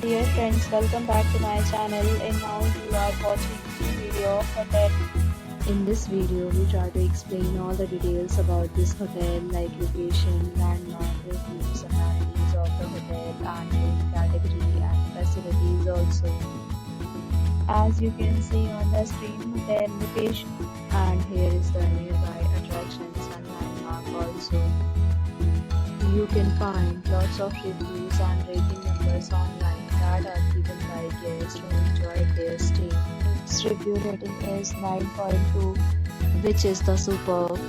Dear friends, welcome back to my channel, and now you are watching the video of hotel. In this video, we try to explain all the details about this hotel like location, landmark, reviews, amenities of the hotel and room category and facilities also. As you can see on the screen, hotel location, and here is the nearby attractions and landmark also. You can find lots of reviews and rating numbers online that are given by guests who enjoyed their stay. Its review rating is 9.2, which is the superb.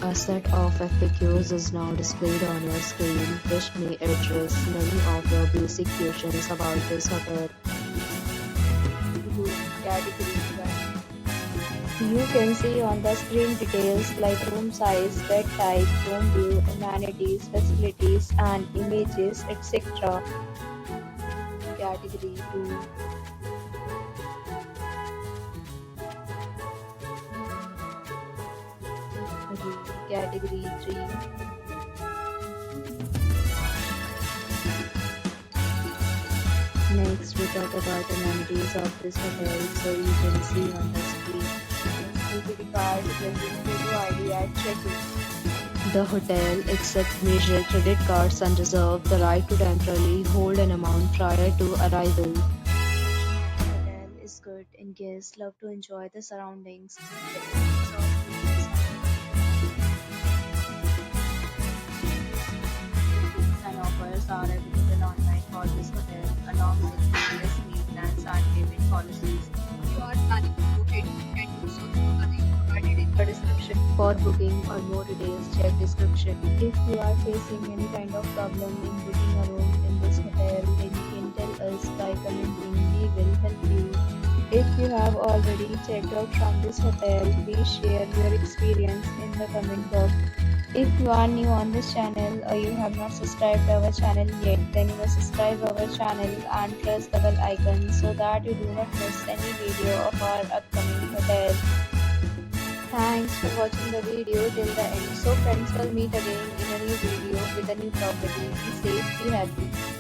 A set of FAQs is now displayed on your screen, which may address many of your basic questions about this hotel. Room category. You can see on the screen details like room size, bed type, room view, amenities, facilities, and images, etc. Category 2. Room category 3. Next, we talk about amenities of this hotel, so you can see on the screen. Security card, present photo ID at check-in. The hotel accepts major credit cards and reserves the right to temporarily hold an amount prior to arrival. The hotel is good and guests love to enjoy the surroundings. And offers are available online for this hotel along with various meal plans and payment policies. You are planning to book it, you can do so through the link provided in The description. For booking or more details, check description. If you are facing any kind of problem in booking a room in this hotel, then you can tell us by commenting. We will help you. If you have already checked out from this hotel, please share your experience in the comment box. If you are new on this channel or you have not subscribed our channel yet, then you must subscribe our channel and press the bell icon so that you do not miss any video of our upcoming hotel. Thanks for watching the video till the end. So friends, will meet again in a new video with a new property. Be safe, be happy.